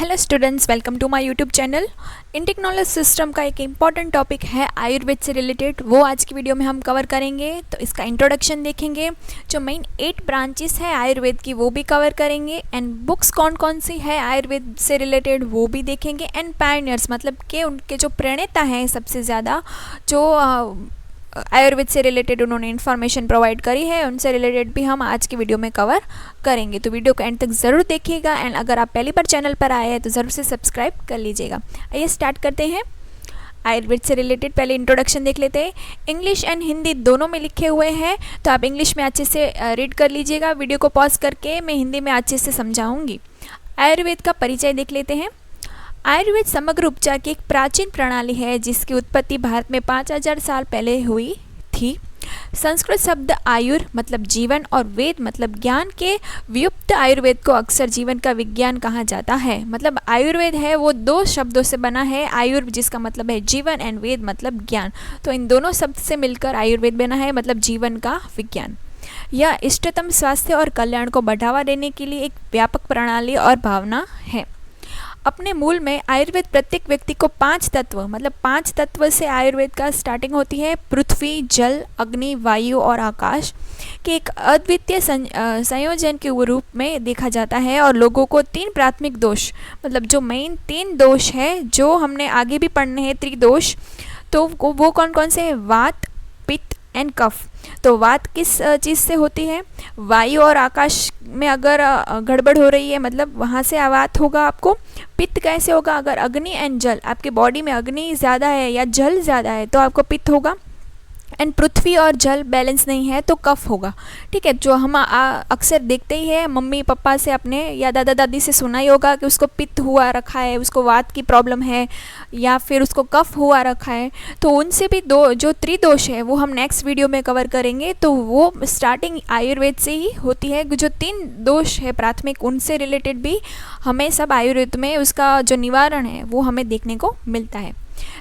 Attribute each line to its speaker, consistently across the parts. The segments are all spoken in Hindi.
Speaker 1: Hello students, welcome to my YouTube channel. Indic knowledge system का एक इम्पॉर्टेंट टॉपिक है आयुर्वेद से रिलेटेड, वो आज की वीडियो में हम कवर करेंगे। तो इसका इंट्रोडक्शन देखेंगे, जो मेन 8 ब्रांचेस है आयुर्वेद की वो भी कवर करेंगे, एंड बुक्स कौन कौन सी है आयुर्वेद से रिलेटेड वो भी देखेंगे, एंड पायनियर्स मतलब कि उनके जो प्रणेता हैं सबसे ज़्यादा जो आयुर्वेद से रिलेटेड उन्होंने इन्फॉर्मेशन प्रोवाइड करी है, उनसे रिलेटेड भी हम आज की वीडियो में कवर करेंगे। तो वीडियो को एंड तक ज़रूर देखिएगा, एंड अगर आप पहली बार चैनल पर आए हैं तो ज़रूर से सब्सक्राइब कर लीजिएगा। आइए स्टार्ट करते हैं। आयुर्वेद से रिलेटेड पहले इंट्रोडक्शन देख लेते हैं। इंग्लिश एंड हिंदी दोनों में लिखे हुए हैं, तो आप इंग्लिश में अच्छे से रीड कर लीजिएगा। वीडियो को पॉज करके मैं हिंदी में अच्छे से समझाऊँगी। आयुर्वेद का परिचय देख लेते हैं। आयुर्वेद समग्र उपचार की एक प्राचीन प्रणाली है जिसकी उत्पत्ति भारत में 5000 साल पहले हुई थी। संस्कृत शब्द आयुर मतलब जीवन और वेद मतलब ज्ञान के व्युत्पत्ति आयुर्वेद को अक्सर जीवन का विज्ञान कहा जाता है। मतलब आयुर्वेद है वो 2 शब्दों से बना है, आयुर जिसका मतलब है जीवन एंड वेद मतलब ज्ञान, तो इन दोनों शब्द से मिलकर आयुर्वेद बना है, मतलब जीवन का विज्ञान। यह इष्टतम स्वास्थ्य और कल्याण को बढ़ावा देने के लिए एक व्यापक प्रणाली और भावना है। अपने मूल में आयुर्वेद प्रत्येक व्यक्ति को 5 तत्व मतलब 5 तत्व से आयुर्वेद का स्टार्टिंग होती है। पृथ्वी, जल, अग्नि, वायु और आकाश के एक अद्वितीय संयोजन के रूप में देखा जाता है, और लोगों को 3 प्राथमिक दोष मतलब जो मेन 3 दोष है जो हमने आगे भी पढ़ने हैं, त्रिदोष, तो वो कौन कौन से हैं? वात, पित्त एंड कफ। तो वात किस चीज़ से होती है? वायु और आकाश में अगर गड़बड़ हो रही है मतलब वहाँ से वात होगा आपको। पित्त कैसे होगा? अगर अग्नि एंड जल, आपके बॉडी में अग्नि ज़्यादा है या जल ज़्यादा है तो आपको पित्त होगा। एंड पृथ्वी और जल बैलेंस नहीं है तो कफ होगा। ठीक है, जो हम अक्सर देखते ही है, मम्मी पापा से अपने या दादा दादी से सुना ही होगा कि उसको पित्त हुआ रखा है, उसको वात की प्रॉब्लम है या फिर उसको कफ हुआ रखा है। तो उनसे भी जो त्रिदोष है वो हम नेक्स्ट वीडियो में कवर करेंगे। तो वो स्टार्टिंग आयुर्वेद से ही होती है। जो 3 दोष है प्राथमिक, उनसे रिलेटेड भी हमें सब आयुर्वेद में उसका जो निवारण है वो हमें देखने को मिलता है।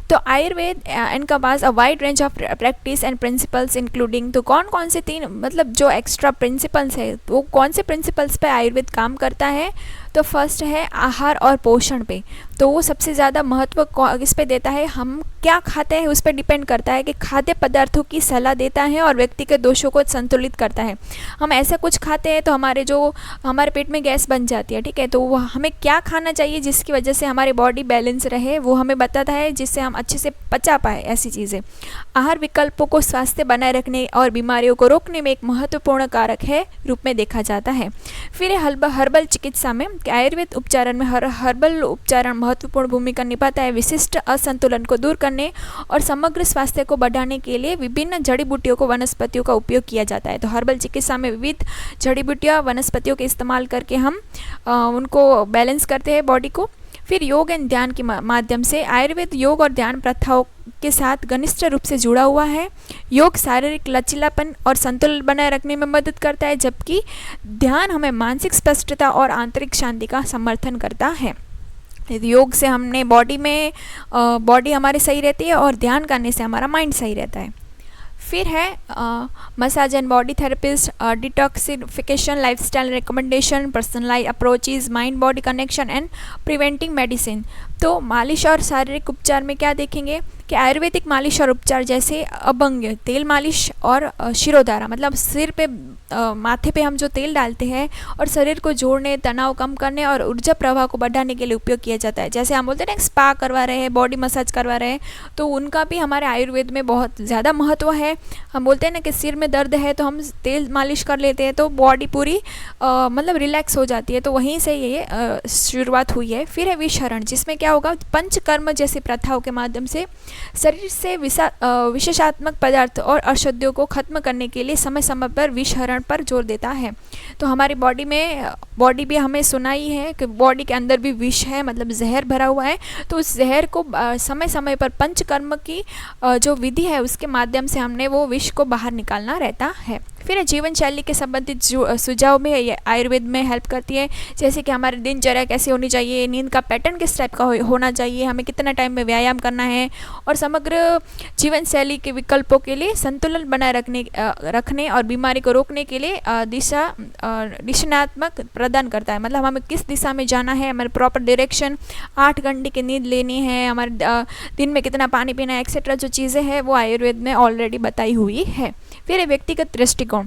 Speaker 1: तो आयुर्वेद इनका पास a wide range of practice and principles including, तो कौन कौन से 3 मतलब जो एक्स्ट्रा प्रिंसिपल्स है वो कौन से प्रिंसिपल्स पे आयुर्वेद काम करता है? तो फर्स्ट है आहार और पोषण पे। तो वो सबसे ज़्यादा महत्व इस पे देता है, हम क्या खाते हैं उस पर डिपेंड करता है कि खाद्य पदार्थों की सलाह देता है और व्यक्ति के दोषों को संतुलित करता है। हम ऐसा कुछ खाते हैं तो हमारे पेट में गैस बन जाती है। ठीक है, तो हमें क्या खाना चाहिए जिसकी वजह से हमारी बॉडी बैलेंस रहे वो हमें बताता है, जिससे हम अच्छे से पचा पाए ऐसी चीज़ें। आहार विकल्पों को स्वास्थ्य बनाए रखने और बीमारियों को रोकने में एक महत्वपूर्ण कारक है रूप में देखा जाता है। फिर हर्बल चिकित्सा में आयुर्वेद उपचारण में हर्बल उपचारण महत्वपूर्ण भूमिका निभाता है। विशिष्ट असंतुलन को दूर करने और समग्र स्वास्थ्य को बढ़ाने के लिए विभिन्न जड़ी बूटियों को वनस्पतियों का उपयोग किया जाता है। तो हर्बल चिकित्सा में विविध जड़ी बूटियाँ वनस्पतियों के इस्तेमाल करके हम उनको बैलेंस करते हैं बॉडी को। फिर योग एंड ध्यान के माध्यम से आयुर्वेद योग और ध्यान प्रथाओं के साथ घनिष्ठ रूप से जुड़ा हुआ है। योग शारीरिक लचीलापन और संतुलन बनाए रखने में मदद करता है, जबकि ध्यान हमें मानसिक स्पष्टता और आंतरिक शांति का समर्थन करता है। योग से हमने बॉडी हमारी सही रहती है और ध्यान करने से हमारा माइंड सही रहता है। फिर है massage and body therapist, detoxification, lifestyle recommendation, personalize approaches, mind body connection and preventing medicine. तो मालिश और शारीरिक उपचार में क्या देखेंगे कि आयुर्वेदिक मालिश और उपचार जैसे अभंग, तेल मालिश और शिरोधारा मतलब सिर पे माथे पे हम जो तेल डालते हैं और शरीर को जोड़ने, तनाव कम करने और ऊर्जा प्रवाह को बढ़ाने के लिए उपयोग किया जाता है। जैसे हम बोलते हैं ना स्पा करवा रहे हैं, बॉडी मसाज करवा रहे हैं, तो उनका भी हमारे आयुर्वेद में बहुत ज़्यादा महत्व है। हम बोलते हैं ना कि सिर में दर्द है तो हम तेल मालिश कर लेते हैं तो बॉडी पूरी मतलब रिलैक्स हो जाती है। तो वहीं से ये शुरुआत हुई है। फिर है विशरण, जिसमें क्या होगा, पंचकर्म जैसी प्रथाओं के माध्यम से शरीर से विशेषात्मक पदार्थ और अशुद्धियों को खत्म करने के लिए समय समय पर विशरण पर जोर देता है। तो हमारी बॉडी भी हमें सुनाई है कि बॉडी के अंदर भी विष है मतलब जहर भरा हुआ है, तो उस जहर को समय समय पर पंचकर्म की जो विधि है उसके माध्यम से हमने वो विष को बाहर निकालना रहता है। फिर जीवन शैली के संबंधित सुझाव में ये आयुर्वेद में हेल्प करती है, जैसे कि हमारी दिनचर्या कैसे होनी चाहिए, नींद का पैटर्न किस टाइप का होना चाहिए, हमें कितना टाइम में व्यायाम करना है, और समग्र जीवन शैली के विकल्पों के लिए संतुलन बनाए रखने और बीमारी को रोकने के लिए दिशात्मक प्रदान करता है। मतलब हमें किस दिशा में जाना है, हमारे प्रॉपर डायरेक्शन, 8 घंटे की नींद लेनी है, हमारे दिन में कितना पानी पीना है, एक्सेट्रा जो चीज़ें हैं वो आयुर्वेद में ऑलरेडी बताई हुई है। फिर व्यक्तिगत दृष्टिकोण,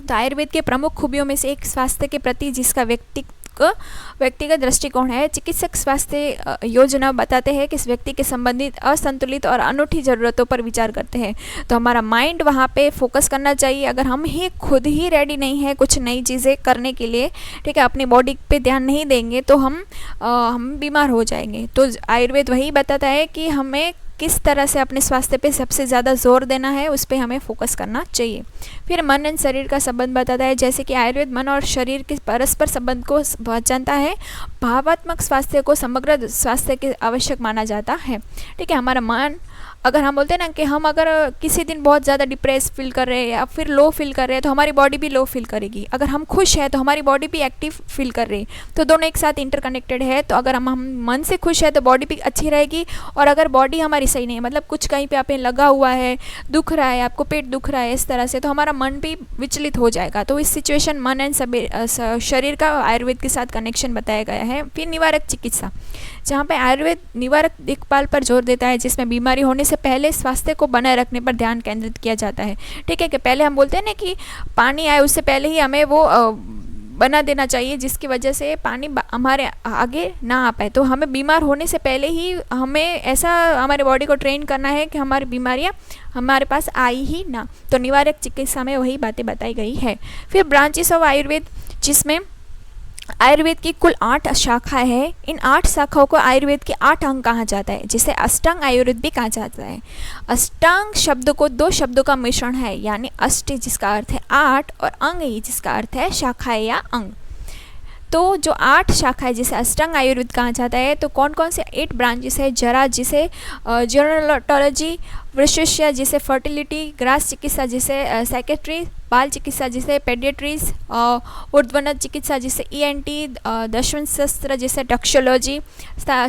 Speaker 1: तो आयुर्वेद के प्रमुख खूबियों में से एक स्वास्थ्य के प्रति जिसका व्यक्तिगत दृष्टिकोण है। चिकित्सक स्वास्थ्य योजना बताते हैं कि इस व्यक्ति के संबंधित असंतुलित और अनूठी ज़रूरतों पर विचार करते हैं। तो हमारा माइंड वहाँ पे फोकस करना चाहिए। अगर हम ही खुद ही रेडी नहीं है कुछ नई चीज़ें करने के लिए, ठीक है, अपनी बॉडी पे ध्यान नहीं देंगे तो हम बीमार हो जाएंगे। तो आयुर्वेद वही बताता है कि हमें किस तरह से अपने स्वास्थ्य पे सबसे ज़्यादा जोर देना है, उस पर हमें फोकस करना चाहिए। फिर मन और शरीर का संबंध बताता है, जैसे कि आयुर्वेद मन और शरीर के परस्पर संबंध को पहचानता है। भावात्मक स्वास्थ्य को समग्र स्वास्थ्य के आवश्यक माना जाता है। ठीक है, हमारा मन, अगर हम बोलते हैं ना कि हम अगर किसी दिन बहुत ज़्यादा डिप्रेस फील कर रहे हैं या फिर लो फील कर रहे हैं तो हमारी बॉडी भी लो फील करेगी। अगर हम खुश हैं तो हमारी बॉडी भी एक्टिव फील कर रही है। तो दोनों एक साथ इंटरकनेक्टेड है। तो अगर हम मन से खुश है तो बॉडी भी अच्छी रहेगी, और अगर बॉडी हमारी सही नहीं है, मतलब कुछ कहीं पे आपने लगा हुआ है, दुख रहा है, आपको पेट दुख रहा है इस तरह से, तो हमारा मन भी विचलित हो जाएगा। तो इस सिचुएशन मन एंड शरीर का आयुर्वेद के साथ कनेक्शन बताया गया है। फिर निवारक चिकित्सा, जहाँ पे आयुर्वेद निवारक देखभाल पर जोर देता है, जिसमें बीमारी होने से पहले स्वास्थ्य को बनाए रखने पर ध्यान केंद्रित किया जाता है। ठीक है, कि पहले हम बोलते हैं ना कि पानी आए उससे पहले ही हमें वो बना देना चाहिए, जिसकी वजह से पानी हमारे आगे ना आ पाए। तो हमें बीमार होने से पहले ही हमें ऐसा हमारे बॉडी को ट्रेन करना है कि हमारी बीमारियां हमारे पास आई ही ना। तो निवारक चिकित्सा में वही बातें बताई गई है। फिर ब्रांचेस ऑफ आयुर्वेद, जिसमें आयुर्वेद की कुल 8 शाखाएं हैं। इन 8 शाखाओं को आयुर्वेद के 8 अंग कहा जाता है, जिसे अष्टांग आयुर्वेद भी कहा जाता है। अष्टांग शब्द को 2 शब्दों का मिश्रण है, यानी अष्ट जिसका अर्थ है 8 और अंग जिसका अर्थ है शाखाएं या अंग। तो जो 8 शाखाएं जिसे अष्टांग आयुर्वेद कहा जाता है, तो कौन कौन से 8 ब्रांचेस है? जरा जिसे जर्नोलॉजी, वृक्षया जिसे फर्टिलिटी, ग्रास चिकित्सा जिसे साइकेट्री, बाल चिकित्सा जिसे पेडियाट्रीज, ऊर्ध्वनद चिकित्सा जिसे ईएनटी, दशवन शस्त्र जिसे टॉक्सिकोलॉजी,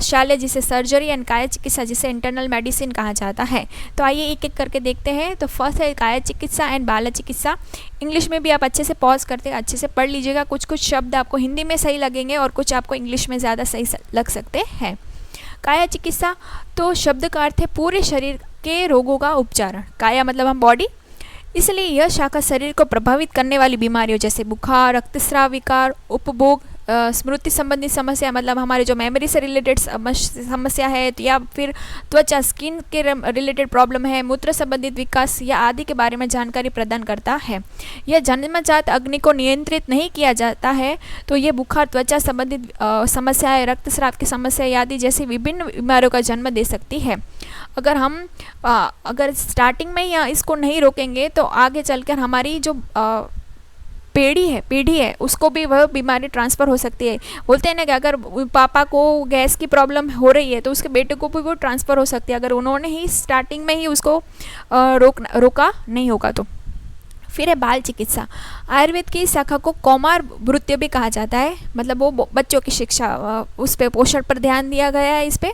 Speaker 1: शाल्य जिसे सर्जरी, एंड काय चिकित्सा जिसे इंटरनल मेडिसिन कहा जाता है। तो आइए एक एक करके देखते हैं। तो फर्स्ट है काय चिकित्सा एंड बाल चिकित्सा। इंग्लिश में भी आप अच्छे से पॉज करते अच्छे से पढ़ लीजिएगा। कुछ कुछ शब्द आपको हिंदी में सही लगेंगे और कुछ आपको इंग्लिश में ज़्यादा सही लग सकते हैं। काया चिकित्सा, तो शब्द का अर्थ है पूरे शरीर के रोगों का उपचारण। काया मतलब हम बॉडी, इसलिए यह शाखा शरीर को प्रभावित करने वाली बीमारियों जैसे बुखार, रक्तस्राव विकार, उपभोग, स्मृति संबंधी समस्या, मतलब हमारे जो मेमोरी से रिलेटेड समस्या है, या फिर त्वचा स्किन के रिलेटेड प्रॉब्लम है, मूत्र संबंधित विकास या आदि के बारे में जानकारी प्रदान करता है। यह जन्मजात अग्नि को नियंत्रित नहीं किया जाता है, तो ये बुखार, त्वचा संबंधित समस्याएं, रक्तस्राव की समस्या आदि जैसी विभिन्न बीमारियों का जन्म दे सकती है। अगर हम स्टार्टिंग में ही इसको नहीं रोकेंगे तो आगे चलकर हमारी जो पीढ़ी है उसको भी वह बीमारी ट्रांसफ़र हो सकती है। बोलते हैं ना कि अगर पापा को गैस की प्रॉब्लम हो रही है तो उसके बेटे को भी वो ट्रांसफ़र हो सकती है, अगर उन्होंने ही स्टार्टिंग में ही उसको रोका नहीं होगा तो। फिर है बाल चिकित्सा। आयुर्वेद की शाखा को कौमार भृत्य भी कहा जाता है, मतलब वो बच्चों की शिक्षा, उस पर पोषण पर ध्यान दिया गया है। इस पे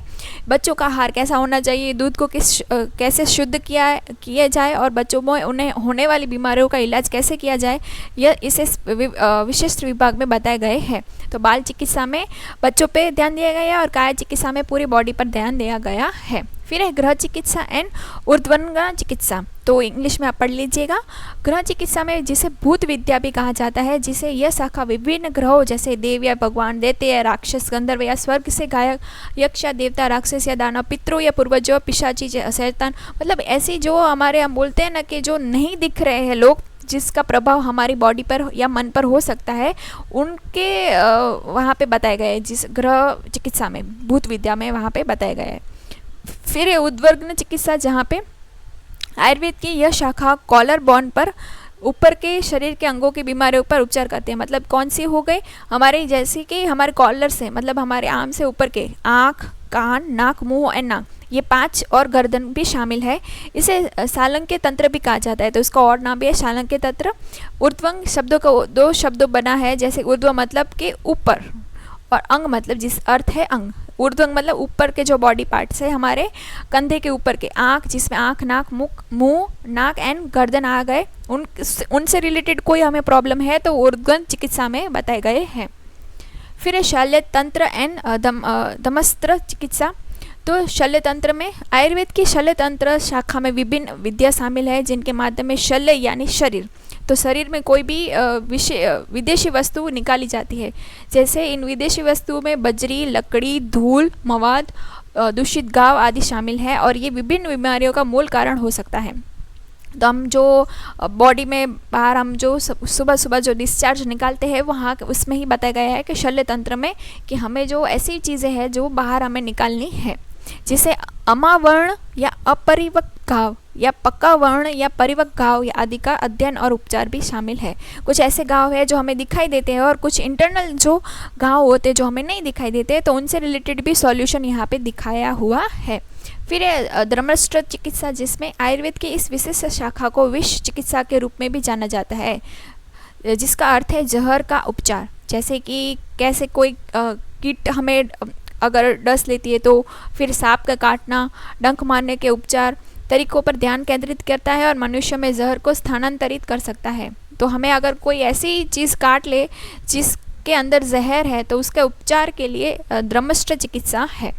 Speaker 1: बच्चों का आहार कैसा होना चाहिए, दूध को कैसे शुद्ध किया जाए, और बच्चों में उन्हें होने वाली बीमारियों का इलाज कैसे किया जाए, यह इसे विशिष्ट विभाग में बताए गए हैं। तो बाल चिकित्सा में बच्चों पे ध्यान दिया गया है और काय चिकित्सा में पूरी बॉडी पर ध्यान दिया गया है। फिर है गृह चिकित्सा एंड ऊर्ध्वंगा चिकित्सा, तो इंग्लिश में आप पढ़ लीजिएगा। गृह चिकित्सा में जिसे भूत विद्या भी कहा जाता है, जिसे यह शाखा विभिन्न ग्रहों जैसे देव या भगवान, दैत्य, राक्षस, गंधर्व या स्वर्ग से गायक, यक्ष या देवता, राक्षस या दानव, पितरों या पूर्वजों, पिशाची, शैतान, मतलब ऐसी जो हमारे हम बोलते हैं ना कि जो नहीं दिख रहे हैं लोग, जिसका प्रभाव हमारी बॉडी पर या मन पर हो सकता है, उनके वहाँ पे बताए गए, जिस गृह चिकित्सा में भूत विद्या में वहाँ पे बताया गया है। फिर है उद्वर्गन चिकित्सा, जहाँ पे आयुर्वेद की यह शाखा कॉलर बोन पर ऊपर के शरीर के अंगों की बीमारियों पर उपचार करते हैं। मतलब कौन सी हो गई हमारे, जैसे कि हमारे कॉलर से, मतलब हमारे आर्म से ऊपर के आँख, कान, नाक, मुंह एंड नाक, ये 5 और गर्दन भी शामिल है। इसे शालंक्य तंत्र भी कहा जाता है, तो इसका और नाम भी है शालंक्य तंत्र। ऊर्ध्वंग शब्दों का 2 शब्दों बना है, जैसे ऊर्ध्व मतलब के ऊपर और अंग मतलब जिस अर्थ है अंग। ऊर्ध्वंग मतलब ऊपर के जो बॉडी पार्ट्स है हमारे कंधे के ऊपर के, आँख जिसमें आँख, नाक, मुंह, नाक एंड गर्दन आ गए, उनसे रिलेटेड कोई हमें प्रॉब्लम है तो ऊर्ध्वंग चिकित्सा में बताए गए हैं। फिर है शल्य तंत्र एंड दमस्त्र चिकित्सा। तो शल्य तंत्र में आयुर्वेद की शल्य तंत्र शाखा में विभिन्न विद्या शामिल है, जिनके माध्यम में शल्य यानी शरीर, तो शरीर में कोई भी विदेशी वस्तु निकाली जाती है। जैसे इन विदेशी वस्तुओं में बजरी, लकड़ी, धूल, मवाद, दूषित गाव आदि शामिल है और ये विभिन्न बीमारियों का मूल कारण हो सकता है। तो हम जो बॉडी में बाहर हम जो सुबह सुबह जो डिस्चार्ज निकालते हैं वहाँ उसमें ही बताया गया है कि शल्य तंत्र में कि हमें जो ऐसी चीज़ें हैं जो बाहर हमें निकालनी है, जिसे अमावर्ण या अपरिवक्त घाव या पक्का वर्ण या परिवक्त घाव या आदि का अध्ययन और उपचार भी शामिल है। कुछ ऐसे घाव है जो हमें दिखाई देते हैं और कुछ इंटरनल जो घाव होते हैं जो हमें नहीं दिखाई देते, तो उनसे रिलेटेड भी सॉल्यूशन यहाँ पे दिखाया हुआ है। फिर है धर्मस्त्र चिकित्सा, जिसमें आयुर्वेद की इस विशेष शाखा को विष चिकित्सा के रूप में भी जाना जाता है, जिसका अर्थ है जहर का उपचार। जैसे कि कैसे कोई कीट हमें अगर डस लेती है तो फिर सांप का काटना, डंक मारने के उपचार तरीकों पर ध्यान केंद्रित करता है और मनुष्य में जहर को स्थानांतरित कर सकता है। तो हमें अगर कोई ऐसी चीज़ काट ले जिसके अंदर जहर है तो उसके उपचार के लिए धर्मस्त्र चिकित्सा है।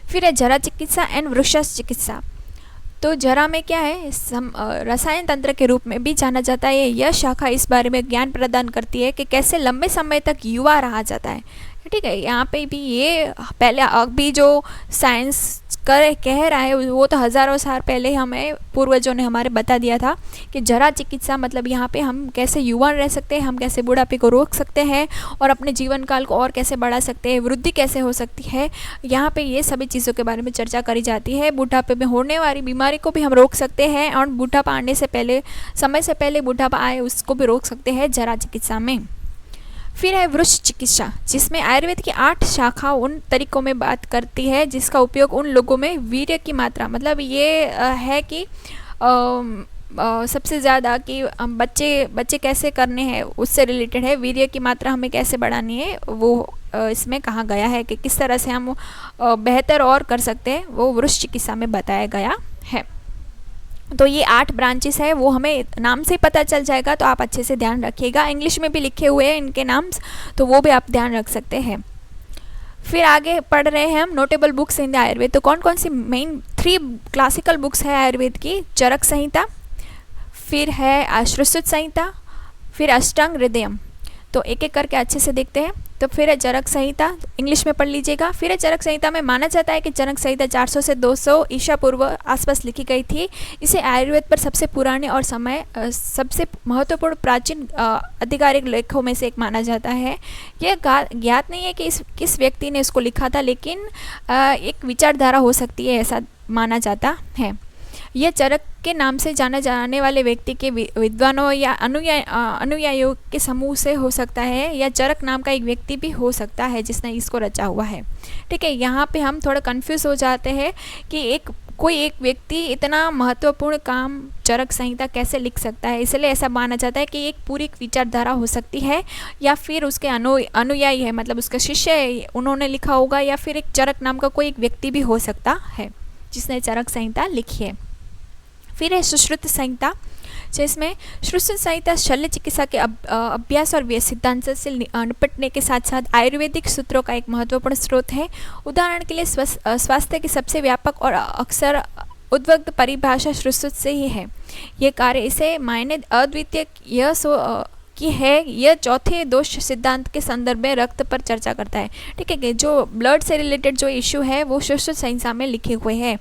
Speaker 1: फिर है जरा चिकित्सा एंड वृक्षस चिकित्सा। तो जरा में क्या है, रसायन तंत्र के रूप में भी जाना जाता है। यह शाखा इस बारे में ज्ञान प्रदान करती है कि कैसे लंबे समय तक युवा रहा जाता है। ठीक है, यहाँ पे भी ये पहले अभी जो साइंस कह रहा है वो तो हज़ारों साल पहले हमें पूर्वजों ने हमारे बता दिया था कि जरा चिकित्सा मतलब यहाँ पे हम कैसे युवा रह सकते हैं, हम कैसे बुढ़ापे को रोक सकते हैं और अपने जीवन काल को और कैसे बढ़ा सकते हैं, वृद्धि कैसे हो सकती है। यहाँ पे ये सभी चीज़ों के बारे में चर्चा करी जाती है। बुढ़ापे में होने वाली बीमारी को भी हम रोक सकते हैं और बुढ़ापा आने से पहले, समय से पहले बुढ़ापा आए उसको भी रोक सकते हैं जरा चिकित्सा में। फिर है वृक्ष चिकित्सा, जिसमें आयुर्वेद की 8 शाखा उन तरीकों में बात करती है जिसका उपयोग उन लोगों में वीर्य की मात्रा, मतलब ये है कि सबसे ज़्यादा कि हम बच्चे कैसे करने हैं उससे रिलेटेड है। वीर्य की मात्रा हमें कैसे बढ़ानी है वो इसमें कहा गया है कि किस तरह से हम बेहतर और कर सकते हैं, वो वृक्ष चिकित्सा में बताया गया है। तो ये 8 ब्रांचेस है, वो हमें नाम से पता चल जाएगा, तो आप अच्छे से ध्यान रखिएगा। इंग्लिश में भी लिखे हुए हैं इनके नाम, तो वो भी आप ध्यान रख सकते हैं। फिर आगे पढ़ रहे हैं हम notable books in the Ayurveda. तो कौन कौन सी मेन 3 क्लासिकल बुक्स है आयुर्वेद की? चरक संहिता, फिर है श्रुश्रुत संहिता, फिर अष्टांग हृदयम। तो एक एक करके अच्छे से देखते हैं। तो फिर है चरक संहिता, इंग्लिश में पढ़ लीजिएगा। फिर है चरक संहिता में माना जाता है कि चरक संहिता 400 से 200 ईसा पूर्व आसपास लिखी गई थी। इसे आयुर्वेद पर सबसे पुराने और सबसे महत्वपूर्ण प्राचीन आधिकारिक लेखों में से एक माना जाता है। यह ज्ञात नहीं है कि किस व्यक्ति ने इसको लिखा था, लेकिन एक विचारधारा हो सकती है, ऐसा माना जाता है। यह चरक के नाम से जाने जाने वाले व्यक्ति के विद्वानों या अनुयायियों के समूह से हो सकता है, या चरक नाम का एक व्यक्ति भी हो सकता है जिसने इसको रचा हुआ है। ठीक है, यहाँ पे हम थोड़ा कंफ्यूज हो जाते हैं कि कोई एक व्यक्ति इतना महत्वपूर्ण काम चरक संहिता कैसे लिख सकता है, इसलिए ऐसा माना जाता है कि एक पूरी विचारधारा हो सकती है, या फिर उसके अनुयायी है, मतलब उसका शिष्य है, उन्होंने लिखा होगा, या फिर एक चरक नाम का कोई एक व्यक्ति भी हो सकता है जिसने चरक संहिता लिखी है। फिर है सुश्रुत संहिता, जिसमें सुश्रुत संहिता शल्य चिकित्सा के अभ्यास और सिद्धांत से निपटने के साथ साथ आयुर्वेदिक सूत्रों का एक महत्वपूर्ण स्रोत है। उदाहरण के लिए स्वास्थ्य की सबसे व्यापक और अक्सर उद्वक्त परिभाषा सुश्रुत से ही है। ये कार्य इसे मायने अद्वितीय की है। यह चौथे दोष सिद्धांत के संदर्भ में रक्त पर चर्चा करता है। ठीक है, जो ब्लड से रिलेटेड जो इश्यू है वो सुश्रुत संहिता में लिखे हुए हैं।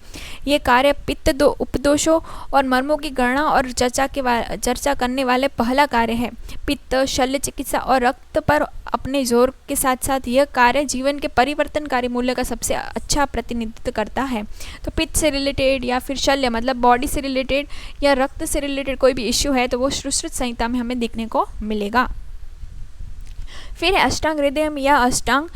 Speaker 1: ये कार्य पित्त उपदोषों और मर्मों की गणना और चर्चा करने वाले पहला कार्य है। पित्त, शल्य चिकित्सा और रक्त पर अपने जोर के साथ साथ यह कार्य जीवन के परिवर्तनकारी मूल्य का सबसे अच्छा प्रतिनिधित्व करता है। तो पित्त से रिलेटेड या फिर शल्य मतलब बॉडी से रिलेटेड या रक्त से रिलेटेड कोई भी इश्यू है तो वो सुश्रुत संहिता में हमें देखने को मिलेगा। फिर है अष्टांग हृदयम या अष्टांग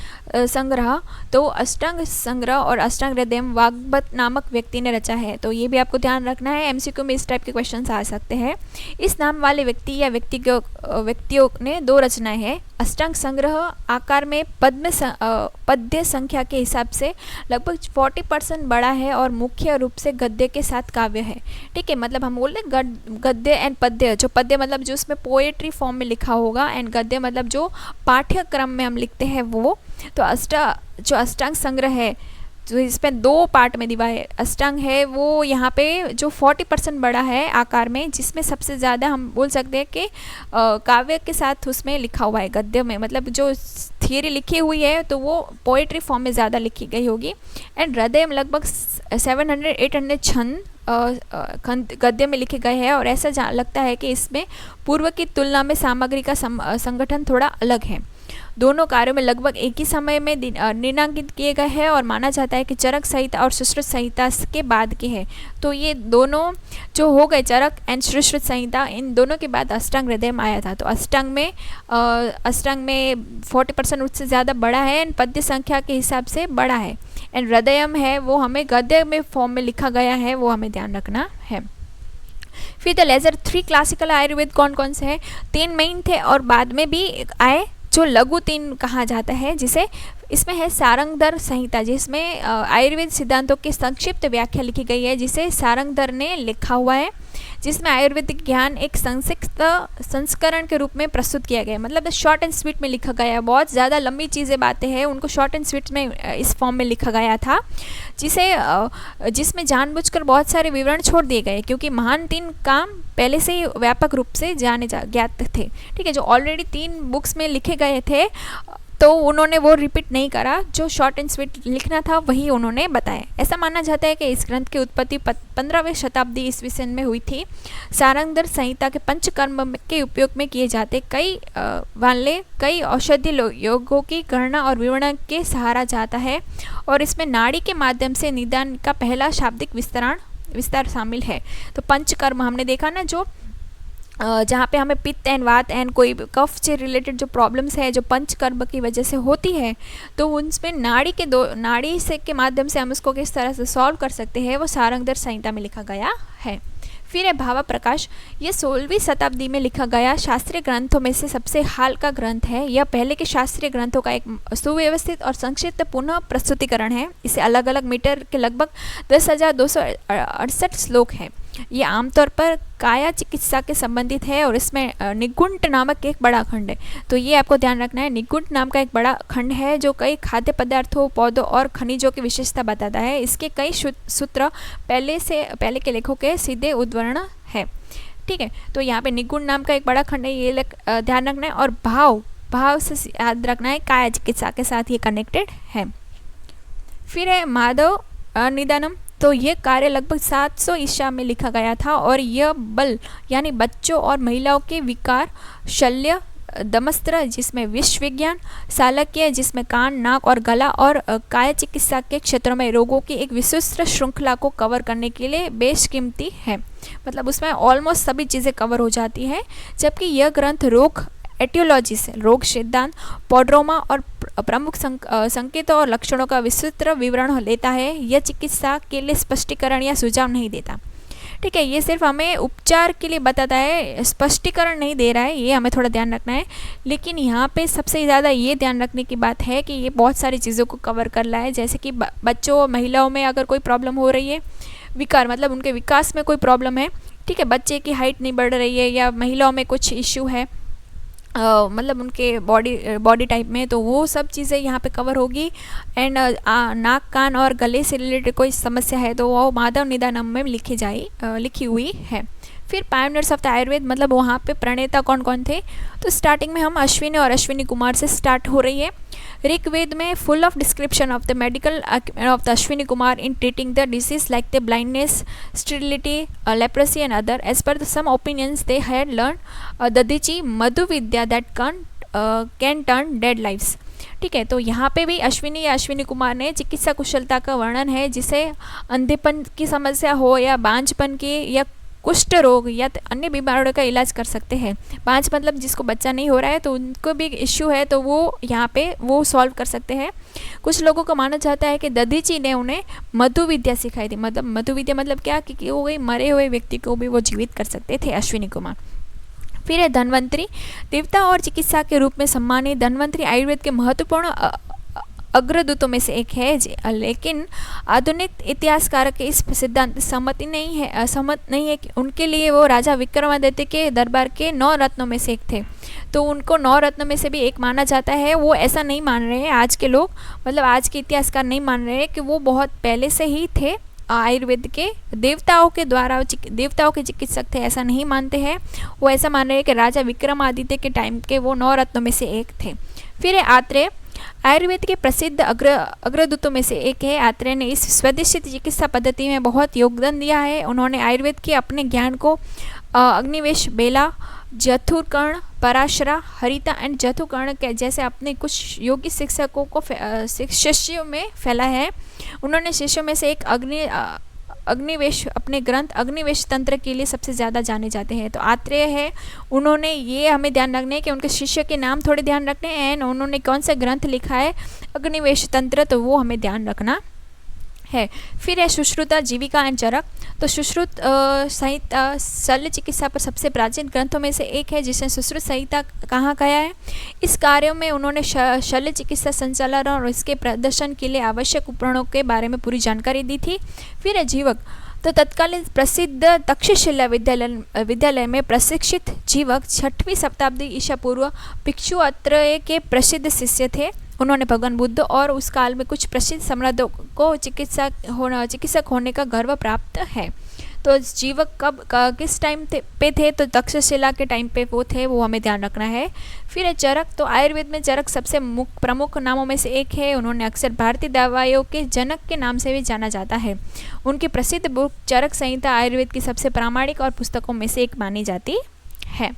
Speaker 1: संग्रह। तो अष्टांग संग्रह और अष्टांग हृदयम वाग्भट नामक व्यक्ति ने रचा है। तो ये भी आपको ध्यान रखना है, एमसीक्यू में इस टाइप के क्वेश्चन आ सकते हैं। इस नाम वाले व्यक्ति या व्यक्तियों ने 2 रचनाएं हैं। अष्टांग संग्रह आकार में पद्य संख्या के हिसाब से लगभग 40% बड़ा है और मुख्य रूप से गद्य के साथ काव्य है। ठीक है, मतलब हम बोल रहे गद्य एंड पद्य। जो पद्य मतलब जो उसमें पोएट्री फॉर्म में लिखा होगा, एंड गद्य मतलब जो पाठ्यक्रम में हम लिखते हैं वो। तो जो अष्टांग संग्रह है, जो इसमें 2 पार्ट में डिवाइड अष्टांग है, वो यहाँ पे जो 40% बड़ा है आकार में, जिसमें सबसे ज़्यादा हम बोल सकते हैं कि काव्य के साथ उसमें लिखा हुआ है गद्य में, मतलब जो थियरी लिखी हुई है तो वो पोएट्री फॉर्म में ज़्यादा लिखी गई होगी। एंड हृदय में लगभग 700-800 छंद गद्य में लिखे गए हैं, और ऐसा लगता है कि इसमें पूर्व की तुलना में सामग्री का संगठन थोड़ा अलग है। दोनों कार्यों में लगभग एक ही समय में निम्नांकित किए गए हैं, और माना जाता है कि चरक संहिता और सुश्रुत संहिता के बाद के हैं। तो ये दोनों जो हो गए, चरक एंड सुश्रुत संहिता, इन दोनों के बाद अष्टांग हृदय में आया था। तो अष्टांग में 40% उससे ज़्यादा बड़ा है, एंड पद्य संख्या के हिसाब से बड़ा है। एंड हृदयम है वो हमें गद्य में फॉर्म में लिखा गया है, वो हमें ध्यान रखना है। फिर द लेजर 3 क्लासिकल आयुर्वेद कौन कौन से हैं? 3 मेन थे और बाद में भी आए, जो लघु 3 कहा जाता है, जिसे इसमें है सारंगधर संहिता, जिसमें आयुर्वेद सिद्धांतों की संक्षिप्त व्याख्या लिखी गई है, जिसे सारंगधर ने लिखा हुआ है, जिसमें आयुर्वेदिक ज्ञान एक संक्षिप्त संस्करण के रूप में प्रस्तुत किया गया है। मतलब शॉर्ट एंड स्वीट में लिखा गया है। बहुत ज़्यादा लंबी चीज़ें बातें हैं, उनको शॉर्ट एंड स्वीट में इस फॉर्म में लिखा गया था, जिसमें जानबूझकर बहुत सारे विवरण छोड़ दिए गए, क्योंकि महान 3 काम पहले से ही व्यापक रूप से ज्ञात थे। ठीक है, जो ऑलरेडी 3 बुक्स में लिखे गए थे, तो उन्होंने वो रिपीट नहीं करा, जो शॉर्ट एंड स्वीट लिखना था वही उन्होंने बताया। ऐसा माना जाता है कि इस ग्रंथ की उत्पत्ति 15वीं शताब्दी ईस्वी सन में हुई थी। सारंगधर संहिता के पंचकर्म के उपयोग में किए जाते कई औषधि योगों की गणना और विवरण के सहारा जाता है, और इसमें नाड़ी के माध्यम से निदान का पहला शाब्दिक विस्तार शामिल है। तो पंचकर्म हमने देखा ना, जो जहाँ पे हमें पित्त एंड वात एंड कोई कफ से रिलेटेड जो प्रॉब्लम्स है, जो पंचकर्म की वजह से होती है, तो उनमें नाड़ी से के माध्यम से हम उसको किस तरह से सॉल्व कर सकते हैं, वो सारंगधर संहिता में लिखा गया है। फिर है भावा प्रकाश। ये 16वीं शताब्दी में लिखा गया शास्त्रीय ग्रंथों में से सबसे हाल का ग्रंथ है। यह पहले के शास्त्रीय ग्रंथों का एक सुव्यवस्थित और संक्षिप्त पुनः प्रस्तुतिकरण है। इसे अलग अलग मीटर के लगभग 10,268 श्लोक हैं। ये आमतौर पर काया चिकित्सा के संबंधित है, और इसमें निगुंट नामक एक बड़ा खंड है। तो ये आपको ध्यान रखना है, निगुंट नाम का एक बड़ा खंड है, जो कई खाद्य पदार्थों, पौधों और खनिजों की विशेषता बताता है। इसके कई सूत्र पहले के लेखों के सीधे उद्धरण है। ठीक है, तो यहाँ पे निगुंट नाम का एक बड़ा खंड है, ये ध्यान रखना है। और भाव से याद रखना है, काया चिकित्सा के साथ ये कनेक्टेड है। फिर है माधव निदानम। तो ये कार्य लगभग 700 ईसा में लिखा गया था, और यह बल यानी बच्चों और महिलाओं के विकार, शल्य, दमस्त्र जिसमें विष विज्ञान, सालक्य जिसमें कान, नाक और गला, और काय चिकित्सा के क्षेत्रों में रोगों की एक विस्तृत श्रृंखला को कवर करने के लिए बेशकीमती है। मतलब उसमें ऑलमोस्ट सभी चीज़ें कवर हो जाती है। जबकि यह ग्रंथ रोग एटियोलॉजी से रोग सिद्धांत, पॉड्रोमा और प्रमुख संकेतों और लक्षणों का विस्तृत विवरण लेता है। यह चिकित्सा के लिए स्पष्टीकरण या सुझाव नहीं देता। ठीक है, ये सिर्फ हमें उपचार के लिए बताता है, स्पष्टीकरण नहीं दे रहा है, ये हमें थोड़ा ध्यान रखना है। लेकिन यहाँ पे सबसे ज़्यादा ये ध्यान रखने की बात है कि ये बहुत सारी चीज़ों को कवर कर रहा है, जैसे कि बच्चों और महिलाओं में अगर कोई प्रॉब्लम हो रही है, विकार मतलब उनके विकास में कोई प्रॉब्लम है, ठीक है, बच्चे की हाइट नहीं बढ़ रही है, या महिलाओं में कुछ इश्यू है, मतलब उनके बॉडी टाइप में, तो वो सब चीज़ें यहाँ पे कवर होगी। एंड नाक, कान और गले से रिलेटेड कोई समस्या है तो वो माधव निदानम में लिखी हुई है। फिर पायोनियर्स ऑफ द आयुर्वेद, मतलब वहाँ पे प्रणेता कौन कौन थे, तो स्टार्टिंग में हम अश्विनी और अश्विनी कुमार से स्टार्ट हो रही है। ऋग्वेद में full of description of the medical of the Ashwini Kumar in treating the disease like the blindness, sterility, leprosy and other. As per some opinions they had learn Dadhichi Madhu Vidya that can turn dead lives. ठीक है, तो यहाँ पे भी अश्विनी या अश्विनी कुमार ने चिकित्सा कुशलता का वर्णन है, जिसे अंधेपन की समस्या हो या बांझपन की या कुष्ठ रोग या अन्य बीमारियों का इलाज कर सकते हैं। 5 मतलब जिसको बच्चा नहीं हो रहा है तो उनको भी इश्यू है तो वो यहाँ पे वो सॉल्व कर सकते हैं। कुछ लोगों को माना जाता है कि दधीची ने उन्हें मधु विद्या सिखाई थी। मतलब मधु विद्या मतलब क्या कि वो गई मरे हुए व्यक्ति को भी वो जीवित कर सकते थे, अश्विनी कुमार। फिर है धन्वंतरी, देवता और चिकित्सा के रूप में सम्मानित धन्वंतरी आयुर्वेद के महत्वपूर्ण अग्रदूतों में से एक है, लेकिन आधुनिक इतिहासकार के इस सिद्धांत सहमत नहीं है कि उनके लिए वो राजा विक्रमादित्य के दरबार के 9 रत्नों में से एक थे। तो उनको 9 रत्नों में से भी एक माना जाता है। वो ऐसा नहीं मान रहे हैं आज के लोग, मतलब आज के इतिहासकार नहीं मान रहे हैं कि वो बहुत पहले से ही थे, आयुर्वेद के देवताओं के चिकित्सक थे, ऐसा नहीं मानते हैं। वो ऐसा मान रहे हैं कि राजा विक्रमादित्य के टाइम के वो 9 रत्नों में से एक थे। फिर है आत्रेय, आयुर्वेद के प्रसिद्ध अग्रदूतों में से एक है। आत्रेय ने इस स्वदेशी चिकित्सा पद्धति में बहुत योगदान दिया है। उन्होंने आयुर्वेद के अपने ज्ञान को अग्निवेश, बेला, जथुकर्ण, पराशरा, हरिता एंड जथुकर्ण के जैसे अपने कुछ योगी शिक्षकों को शिष्यों में फैला है। उन्होंने शिष्यों में से एक अग्निवेश, अपने ग्रंथ अग्निवेश तंत्र के लिए सबसे ज़्यादा जाने जाते हैं। तो आत्रेय है, उन्होंने ये हमें ध्यान रखने हैं कि उनके शिष्य के नाम थोड़े ध्यान रखने हैं एंड उन्होंने कौन सा ग्रंथ लिखा है अग्निवेश तंत्र, तो वो हमें ध्यान रखना है। फिर है सुश्रुता, जीविका एंड चरक। तो सुश्रुत संहिता शल्य चिकित्सा पर सबसे प्राचीन ग्रंथों में से एक है, जिसे सुश्रुत संहिता कहा गया है। इस कार्य में उन्होंने शल्य चिकित्सा संचालन और इसके प्रदर्शन के लिए आवश्यक उपकरणों के बारे में पूरी जानकारी दी थी। फिर है जीवक, तो तत्कालीन प्रसिद्ध तक्षशिला विद्यालय में प्रशिक्षित जीवक 6वीं शताब्दी ईसा पूर्व भिक्षु अत्रेय के प्रसिद्ध शिष्य थे। उन्होंने भगवान बुद्ध और उस काल में कुछ प्रसिद्ध सम्राटों को चिकित्सक होने का गर्व प्राप्त है। तो जीवक किस टाइम पे थे, तो तक्षशिला के टाइम पे वो थे, वो हमें ध्यान रखना है। फिर है चरक, तो आयुर्वेद में चरक सबसे प्रमुख नामों में से एक है। उन्होंने अक्सर भारतीय दवाइयों के जनक के नाम से भी जाना जाता है। उनकी प्रसिद्ध बुक चरक संहिता आयुर्वेद की सबसे प्रामाणिक और पुस्तकों में से एक मानी जाती है।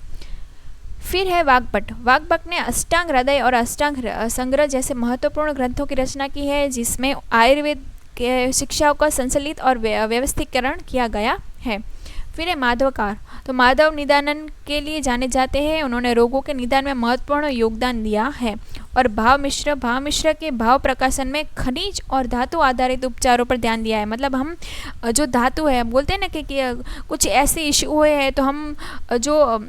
Speaker 1: फिर है वाग्भट, वाग्भट ने अष्टांग हृदय और अष्टांग संग्रह जैसे महत्वपूर्ण ग्रंथों की रचना की है, जिसमें आयुर्वेद के शिक्षाओं का संकलित और व्यवस्थीकरण किया गया है। फिर है माधवकार, तो माधव निदान के लिए जाने जाते हैं। उन्होंने रोगों के निदान में महत्वपूर्ण योगदान दिया है। और भाव मिश्र के भाव प्रकाशन में खनिज और धातु आधारित उपचारों पर ध्यान दिया है। मतलब हम जो धातु है, बोलते हैं ना कि कुछ ऐसे इश्यू हुए हैं तो हम जो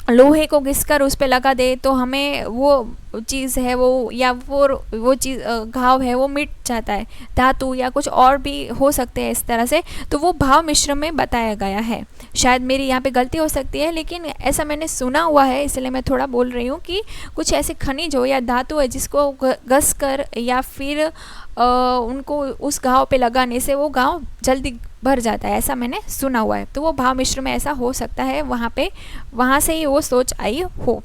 Speaker 1: लोहे को घिसकर उस पे लगा दे तो हमें वो चीज़ है वो या वो चीज़ घाव है वो मिट जाता है। धातु या कुछ और भी हो सकते हैं इस तरह से, तो वो भाव मिश्र में बताया गया है। शायद मेरी यहाँ पे गलती हो सकती है, लेकिन ऐसा मैंने सुना हुआ है, इसलिए मैं थोड़ा बोल रही हूँ कि कुछ ऐसे खनिज हो या धातु है जिसको घस कर या फिर उनको उस घाव पे लगाने से वो घाव जल्दी भर जाता है, ऐसा मैंने सुना हुआ है। तो वो भाव मिश्र में ऐसा हो सकता है, वहाँ से ही वो सोच आई हो।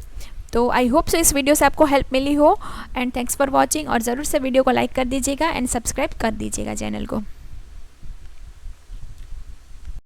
Speaker 1: तो आई होप सो इस वीडियो से आपको हेल्प मिली हो एंड थैंक्स फॉर वॉचिंग। और ज़रूर से वीडियो को लाइक कर दीजिएगा एंड सब्सक्राइब कर दीजिएगा चैनल को।